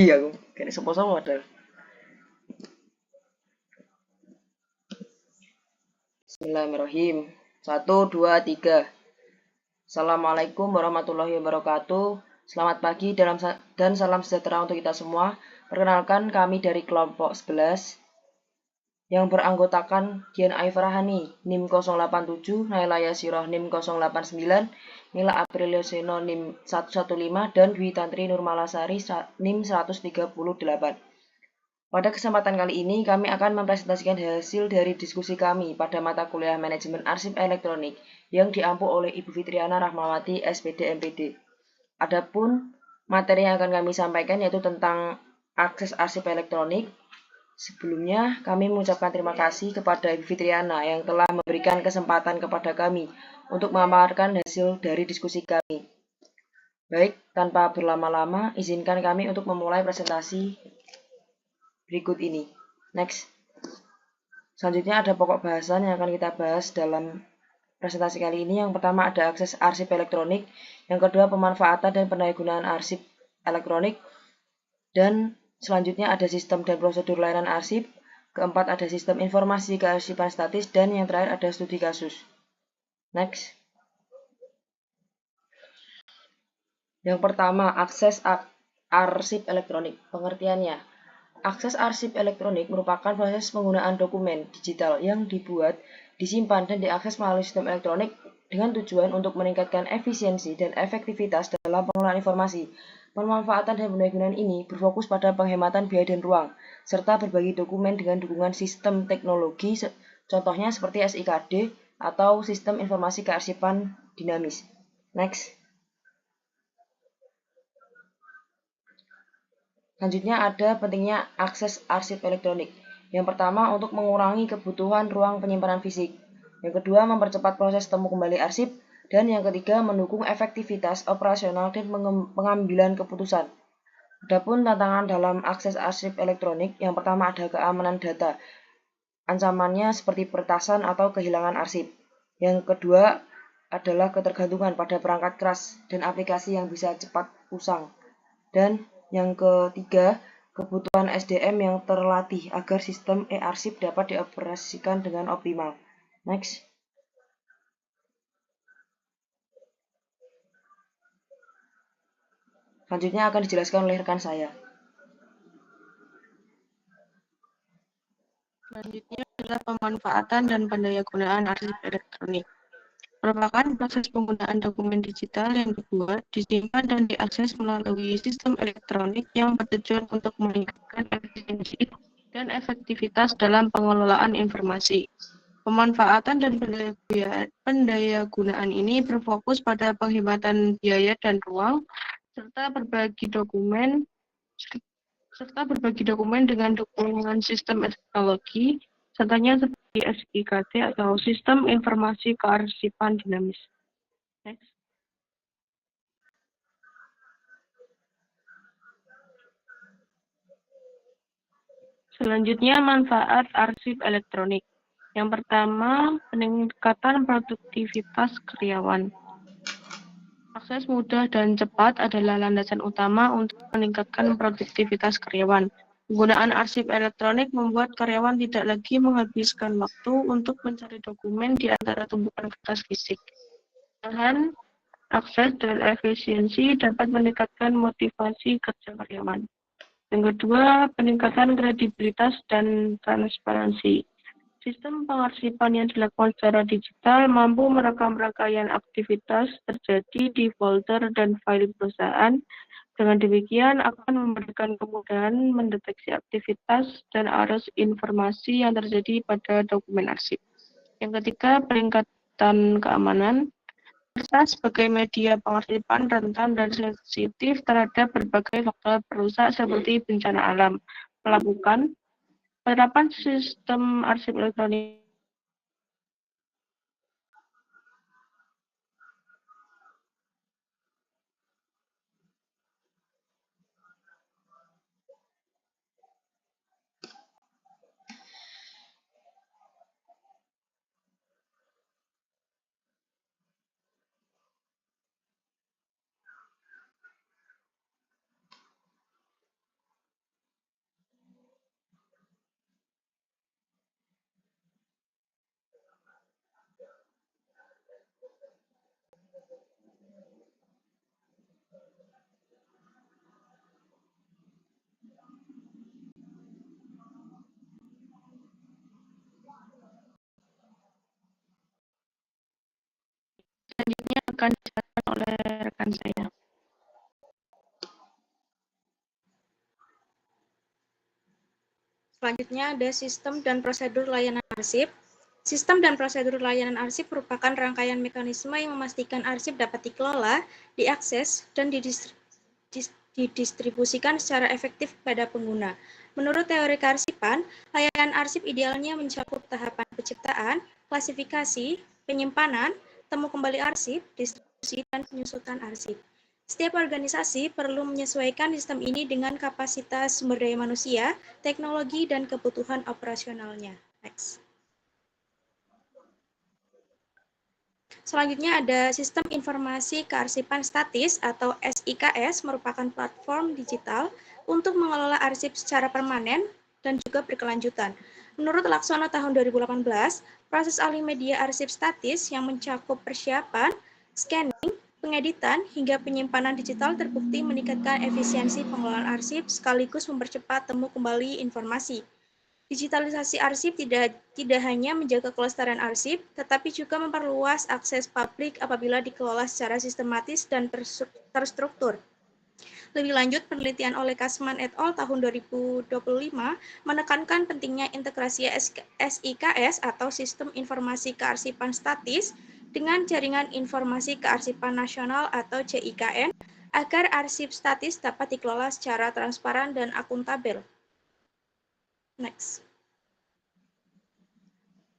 Iya, aku kene sopo-sopo modal. Bismillahirrahmanirrahim. Satu, dua, tiga. Assalamualaikum warahmatullahi wabarakatuh. Selamat pagi dan salam sejahtera untuk kita semua. Perkenalkan kami dari kelompok 11 yang beranggotakan Dian Aifarahani NIM 087, Naila Yasiroh NIM 089, Mila Aprilia Seno NIM 115, dan Dwi Tantri Nurmalasari NIM 138. Pada kesempatan kali ini, kami akan mempresentasikan hasil dari diskusi kami pada mata kuliah Manajemen Arsip Elektronik yang diampu oleh Ibu Fitriana Rahmawati, SPD MPD. Adapun materi yang akan kami sampaikan yaitu tentang akses arsip elektronik. Sebelumnya, kami mengucapkan terima kasih kepada Ibu Fitriana yang telah memberikan kesempatan kepada kami untuk memaparkan hasil dari diskusi kami. Baik, tanpa berlama-lama, izinkan kami untuk memulai presentasi berikut ini. Next. Selanjutnya ada pokok bahasan yang akan kita bahas dalam presentasi kali ini. Yang pertama ada akses arsip elektronik, yang kedua pemanfaatan dan pendayagunaan arsip elektronik, dan selanjutnya ada sistem dan prosedur layanan arsip, keempat ada sistem informasi kearsipan statis, dan yang terakhir ada studi kasus. Next. Yang pertama, akses arsip elektronik. Pengertiannya, akses arsip elektronik merupakan proses penggunaan dokumen digital yang dibuat, disimpan, dan diakses melalui sistem elektronik dengan tujuan untuk meningkatkan efisiensi dan efektivitas dalam pengelolaan informasi. Pemanfaatan dan pendayagunaan ini berfokus pada penghematan biaya dan ruang, serta berbagi dokumen dengan dukungan sistem teknologi, contohnya seperti SIKD atau sistem informasi kearsipan dinamis. Next. Selanjutnya ada pentingnya akses arsip elektronik. Yang pertama, untuk mengurangi kebutuhan ruang penyimpanan fisik. Yang kedua, mempercepat proses temu kembali arsip. Dan yang ketiga, mendukung efektivitas operasional dan pengambilan keputusan. Adapun tantangan dalam akses arsip elektronik, yang pertama ada keamanan data. Ancamannya seperti peretasan atau kehilangan arsip. Yang kedua adalah ketergantungan pada perangkat keras dan aplikasi yang bisa cepat usang. Dan yang ketiga, kebutuhan SDM yang terlatih agar sistem e-arsip dapat dioperasikan dengan optimal. Next. Selanjutnya akan dijelaskan oleh rekan saya. Selanjutnya adalah pemanfaatan dan pendayagunaan arsip elektronik. Merupakan proses penggunaan dokumen digital yang dibuat, disimpan, dan diakses melalui sistem elektronik yang bertujuan untuk meningkatkan efisiensi dan efektivitas dalam pengelolaan informasi. Pemanfaatan dan pendayagunaan ini berfokus pada penghematan biaya dan ruang, serta berbagi dokumen dengan dukungan sistem teknologi, contohnya seperti SIKD atau Sistem Informasi Kearsipan Dinamis. Next. Selanjutnya, manfaat arsip elektronik. Yang pertama, peningkatan produktivitas karyawan. Akses mudah dan cepat adalah landasan utama untuk meningkatkan produktivitas karyawan. Penggunaan arsip elektronik membuat karyawan tidak lagi menghabiskan waktu untuk mencari dokumen di antara tumpukan kertas fisik. Dengan akses dan efisiensi dapat meningkatkan motivasi kerja karyawan. Yang kedua, peningkatan kredibilitas dan transparansi. Sistem pengarsipan yang dilakukan secara digital mampu merekam rangkaian aktivitas terjadi di folder dan file perusahaan. Dengan demikian akan memberikan kemudahan mendeteksi aktivitas dan arus informasi yang terjadi pada dokumen arsip. Yang ketiga, peningkatan keamanan. Kertas sebagai media pengarsipan rentan dan sensitif terhadap berbagai faktor perusak seperti bencana alam. Melakukan penerapan sistem arsip elektronik akan dijelaskan oleh rekan saya. Selanjutnya ada sistem dan prosedur layanan arsip. Sistem dan prosedur layanan arsip merupakan rangkaian mekanisme yang memastikan arsip dapat dikelola, diakses, dan didistribusikan secara efektif pada pengguna. Menurut teori kearsipan, layanan arsip idealnya mencakup tahapan penciptaan, klasifikasi, penyimpanan, temu kembali arsip, distribusi, dan penyusutan arsip. Setiap organisasi perlu menyesuaikan sistem ini dengan kapasitas sumber daya manusia, teknologi, dan kebutuhan operasionalnya. Next. Selanjutnya ada Sistem Informasi Kearsipan Statis atau SIKS merupakan platform digital untuk mengelola arsip secara permanen dan juga berkelanjutan. Menurut Laksono tahun 2018, proses alih media arsip statis yang mencakup persiapan, scanning, pengeditan, hingga penyimpanan digital terbukti meningkatkan efisiensi pengelolaan arsip sekaligus mempercepat temu kembali informasi. Digitalisasi arsip tidak hanya menjaga kelestarian arsip, tetapi juga memperluas akses publik apabila dikelola secara sistematis dan terstruktur. Lebih lanjut, penelitian oleh Kasman et al. Tahun 2025 menekankan pentingnya integrasi SIKS atau Sistem Informasi Kearsipan Statis dengan Jaringan Informasi Kearsipan Nasional atau JIKN agar arsip statis dapat dikelola secara transparan dan akuntabel. Next.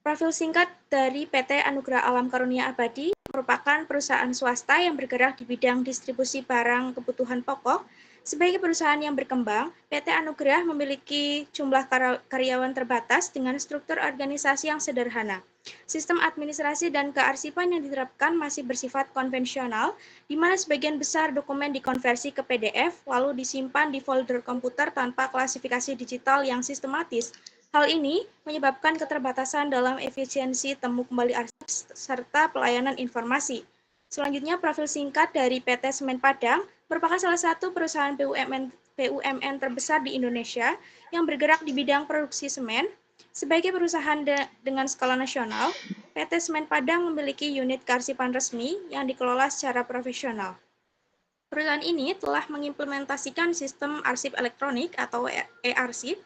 Profil singkat dari PT Anugerah Alam Karunia Abadi merupakan perusahaan swasta yang bergerak di bidang distribusi barang kebutuhan pokok. Sebagai perusahaan yang berkembang, PT Anugerah memiliki jumlah karyawan terbatas dengan struktur organisasi yang sederhana. Sistem administrasi dan kearsipan yang diterapkan masih bersifat konvensional, di mana sebagian besar dokumen dikonversi ke PDF, lalu disimpan di folder komputer tanpa klasifikasi digital yang sistematis. Hal ini menyebabkan keterbatasan dalam efisiensi temu kembali arsip serta pelayanan informasi. Selanjutnya, profil singkat dari PT Semen Padang merupakan salah satu perusahaan BUMN terbesar di Indonesia yang bergerak di bidang produksi semen. Sebagai perusahaan dengan skala nasional, PT Semen Padang memiliki unit kearsipan resmi yang dikelola secara profesional. Perusahaan ini telah mengimplementasikan sistem arsip elektronik atau e-arsip.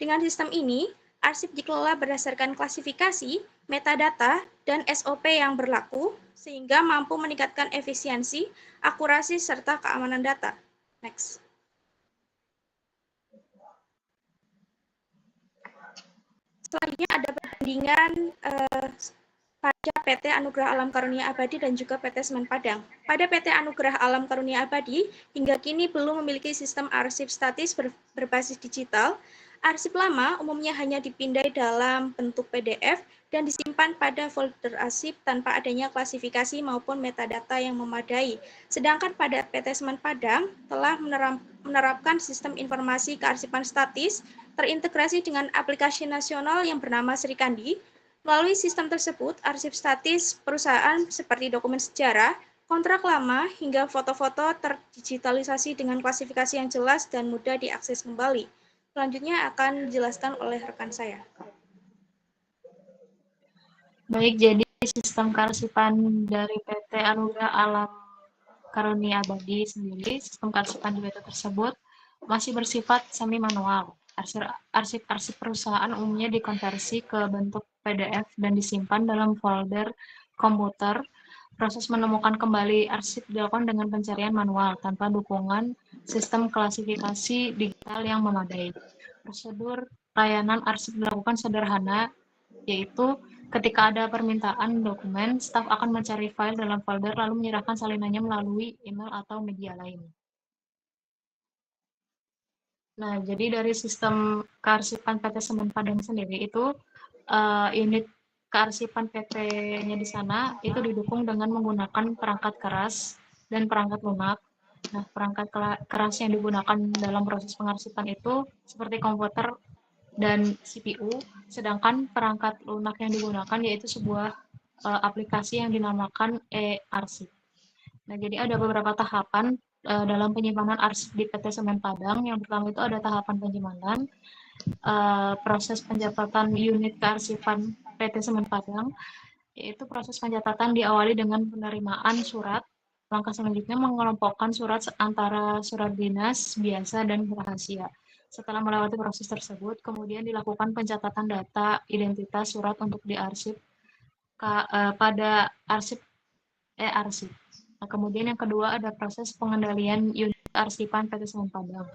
Dengan sistem ini, arsip dikelola berdasarkan klasifikasi, metadata, dan SOP yang berlaku, sehingga mampu meningkatkan efisiensi, akurasi, serta keamanan data. Next. Selanjutnya ada perbandingan pada PT Anugerah Alam Karunia Abadi dan juga PT Semen Padang. Pada PT Anugerah Alam Karunia Abadi, hingga kini belum memiliki sistem arsip statis berbasis digital. Arsip lama umumnya hanya dipindai dalam bentuk PDF dan disimpan pada folder arsip tanpa adanya klasifikasi maupun metadata yang memadai. Sedangkan pada PT Semen Padang telah menerapkan sistem informasi kearsipan statis terintegrasi dengan aplikasi nasional yang bernama Srikandi. Melalui sistem tersebut, arsip statis perusahaan seperti dokumen sejarah, kontrak lama, hingga foto-foto terdigitalisasi dengan klasifikasi yang jelas dan mudah diakses kembali. Selanjutnya akan dijelaskan oleh rekan saya. Baik, jadi sistem kearsipan dari PT Anugerah Alam Karunia Abadi sendiri, sistem kearsipan di PT tersebut masih bersifat semi manual. Arsip-arsip perusahaan umumnya dikonversi ke bentuk PDF dan disimpan dalam folder komputer. Proses menemukan kembali arsip dilakukan dengan pencarian manual tanpa dukungan sistem klasifikasi digital yang memadai. Prosedur layanan arsip dilakukan sederhana, yaitu ketika ada permintaan dokumen, staf akan mencari file dalam folder lalu menyerahkan salinannya melalui email atau media lain. Nah, jadi dari sistem kearsipan PT Semen Padang sendiri itu unit kearsipan PT-nya di sana itu didukung dengan menggunakan perangkat keras dan perangkat lunak. Nah, perangkat keras yang digunakan dalam proses pengarsipan itu seperti komputer dan CPU, sedangkan perangkat lunak yang digunakan yaitu sebuah aplikasi yang dinamakan e-arsip. Nah, jadi ada beberapa tahapan dalam penyimpanan arsip di PT Semen Padang. Yang pertama itu ada tahapan penyimpanan, proses penjabatan unit kearsipan PT Semen Padang, yaitu proses pencatatan diawali dengan penerimaan surat. Langkah selanjutnya mengelompokkan surat antara surat dinas, biasa, dan rahasia. Setelah melewati proses tersebut, kemudian dilakukan pencatatan data identitas surat untuk diarsip pada arsip arsip. Nah, kemudian yang kedua ada proses pengendalian unit arsipan PT Semen Padang.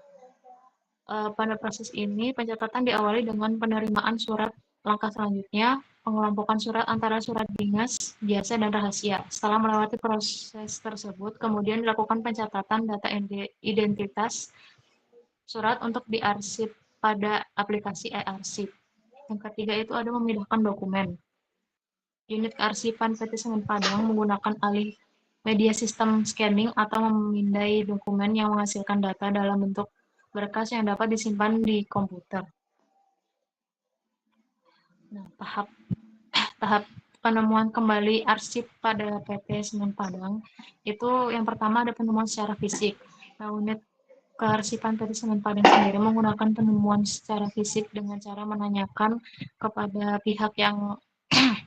Pada proses ini, pencatatan diawali dengan penerimaan surat. Langkah selanjutnya, pengelompokan surat antara surat dinas, biasa, dan rahasia. Setelah melewati proses tersebut, kemudian dilakukan pencatatan data identitas surat untuk diarsip pada aplikasi e-arsip. Yang ketiga itu ada memindahkan dokumen. Unit kearsipan PT Semen Padang menggunakan alih media sistem scanning atau memindai dokumen yang menghasilkan data dalam bentuk berkas yang dapat disimpan di komputer. Nah, tahap penemuan kembali arsip pada PT Semen Padang itu yang pertama ada penemuan secara fisik. Nah, unit kearsipan PT Semen Padang sendiri menggunakan penemuan secara fisik dengan cara menanyakan kepada pihak yang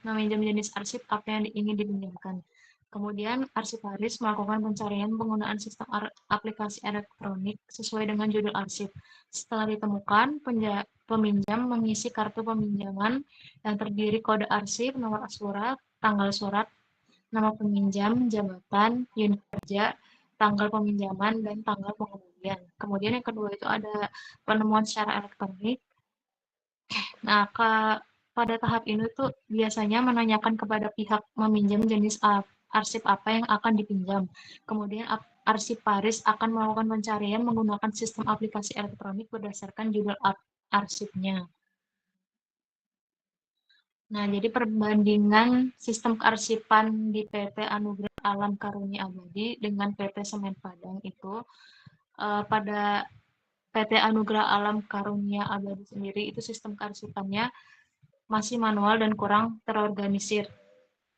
meminjam jenis arsip apa yang ingin dipinjamkan. Kemudian arsiparis melakukan pencarian penggunaan sistem aplikasi elektronik sesuai dengan judul arsip. Setelah ditemukan, peminjam mengisi kartu peminjaman yang terdiri kode arsip, nomor surat, tanggal surat, nama peminjam, jabatan, unit kerja, tanggal peminjaman, dan tanggal pengembalian. Kemudian yang kedua itu ada penemuan secara elektronik. Nah, pada tahap ini tuh biasanya menanyakan kepada pihak meminjam jenis arsip apa yang akan dipinjam. Kemudian arsiparis akan melakukan pencarian menggunakan sistem aplikasi elektronik berdasarkan judul arsipnya. Nah, jadi perbandingan sistem kearsipan di PT Anugerah Alam Karunia Abadi dengan PT Semen Padang itu pada PT Anugerah Alam Karunia Abadi sendiri itu sistem kearsipannya masih manual dan kurang terorganisir.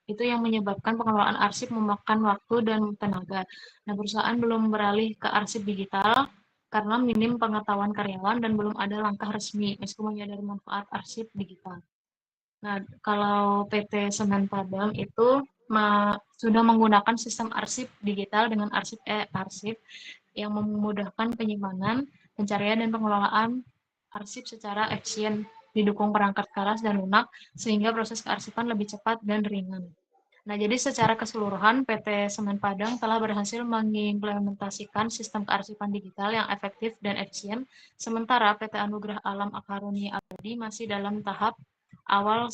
Itu yang menyebabkan pengelolaan arsip memakan waktu dan tenaga. Nah, perusahaan belum beralih ke arsip digital karena minim pengetahuan karyawan dan belum ada langkah resmi meski menyadari manfaat arsip digital. Nah, kalau PT Semen Padang itu sudah menggunakan sistem arsip digital dengan arsip e-arsip yang memudahkan penyimpanan, pencarian, dan pengelolaan arsip secara efisien, didukung perangkat keras dan lunak, sehingga proses kearsipan lebih cepat dan ringan. Nah, jadi secara keseluruhan PT Semen Padang telah berhasil mengimplementasikan sistem kearsipan digital yang efektif dan efisien, sementara PT Anugerah Alam Karunia Abadi masih dalam tahap awal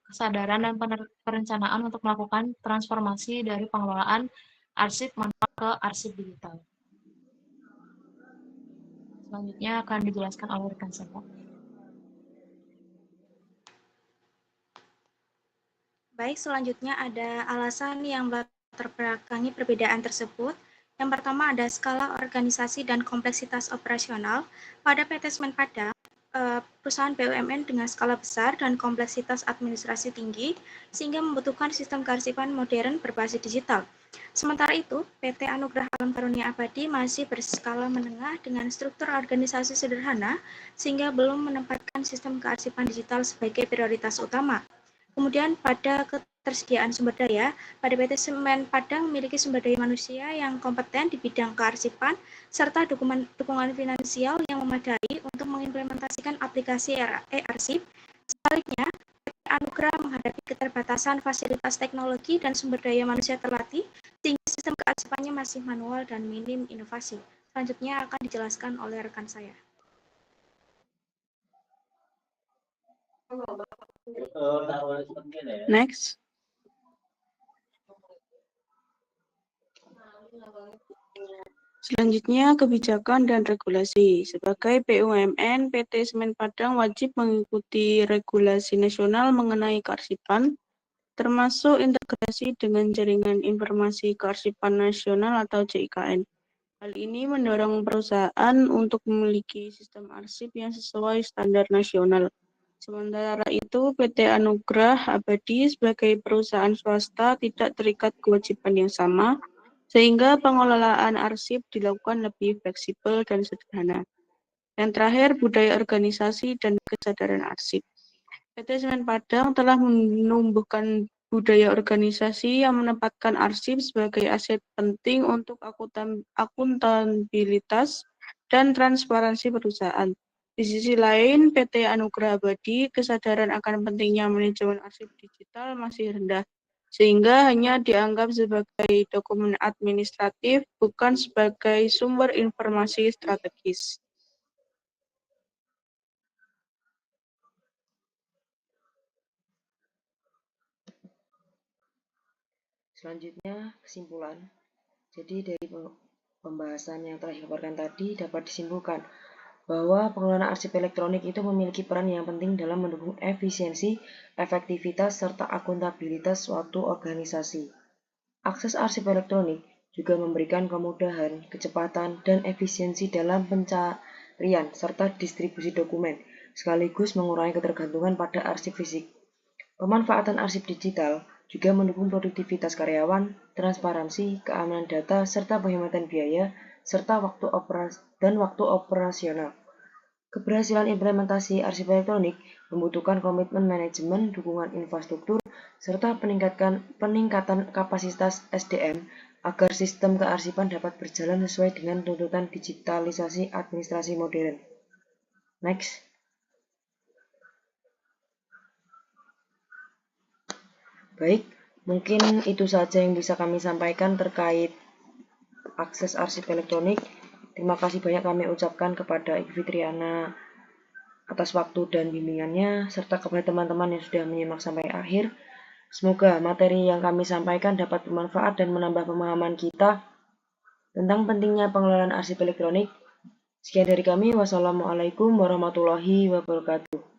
kesadaran dan perencanaan untuk melakukan transformasi dari pengelolaan arsip manual ke arsip digital. Selanjutnya akan dijelaskan oleh rekan saya. Baik, selanjutnya ada alasan yang latar belakangi perbedaan tersebut. Yang pertama ada skala organisasi dan kompleksitas operasional. Pada PT Semen Padang, perusahaan BUMN dengan skala besar dan kompleksitas administrasi tinggi, sehingga membutuhkan sistem kearsipan modern berbasis digital. Sementara itu, PT Anugerah Alam Karunia Abadi masih berskala menengah dengan struktur organisasi sederhana, sehingga belum menempatkan sistem kearsipan digital sebagai prioritas utama. Kemudian pada ketersediaan sumber daya, pada PT Semen Padang memiliki sumber daya manusia yang kompeten di bidang kearsipan, serta dukungan finansial yang memadai untuk mengimplementasikan aplikasi e-arsip. Sebaliknya, PT Anugerah menghadapi keterbatasan fasilitas teknologi dan sumber daya manusia terlatih, sehingga sistem kearsipannya masih manual dan minim inovasi. Selanjutnya akan dijelaskan oleh rekan saya. Next. Selanjutnya, kebijakan dan regulasi. Sebagai BUMN, PT Semen Padang wajib mengikuti regulasi nasional mengenai kearsipan, termasuk integrasi dengan Jaringan Informasi Kearsipan Nasional atau JIKN. Hal ini mendorong perusahaan untuk memiliki sistem arsip yang sesuai standar nasional. Sementara itu, PT Anugerah Abadi sebagai perusahaan swasta tidak terikat kewajiban yang sama, sehingga pengelolaan arsip dilakukan lebih fleksibel dan sederhana. Yang terakhir, budaya organisasi dan kesadaran arsip. PT Semen Padang telah menumbuhkan budaya organisasi yang menempatkan arsip sebagai aset penting untuk akuntabilitas dan transparansi perusahaan. Di sisi lain, PT Anugrah Abadi kesadaran akan pentingnya manajemen arsip digital masih rendah, sehingga hanya dianggap sebagai dokumen administratif, bukan sebagai sumber informasi strategis. Selanjutnya, kesimpulan. Jadi dari pembahasan yang telah dipaparkan tadi dapat disimpulkan bahwa pengelolaan arsip elektronik itu memiliki peran yang penting dalam mendukung efisiensi, efektivitas, serta akuntabilitas suatu organisasi. Akses arsip elektronik juga memberikan kemudahan, kecepatan, dan efisiensi dalam pencarian serta distribusi dokumen, sekaligus mengurangi ketergantungan pada arsip fisik. Pemanfaatan arsip digital juga mendukung produktivitas karyawan, transparansi, keamanan data, serta penghematan biaya, serta waktu operasional. Keberhasilan implementasi arsip elektronik membutuhkan komitmen manajemen, dukungan infrastruktur, serta peningkatan kapasitas SDM agar sistem kearsipan dapat berjalan sesuai dengan tuntutan digitalisasi administrasi modern. Next. Baik, mungkin itu saja yang bisa kami sampaikan terkait akses arsip elektronik. Terima kasih banyak kami ucapkan kepada Ibu Fitriana atas waktu dan bimbingannya, serta kepada teman-teman yang sudah menyimak sampai akhir. Semoga materi yang kami sampaikan dapat bermanfaat dan menambah pemahaman kita tentang pentingnya pengelolaan arsip elektronik. Sekian dari kami, wassalamualaikum warahmatullahi wabarakatuh.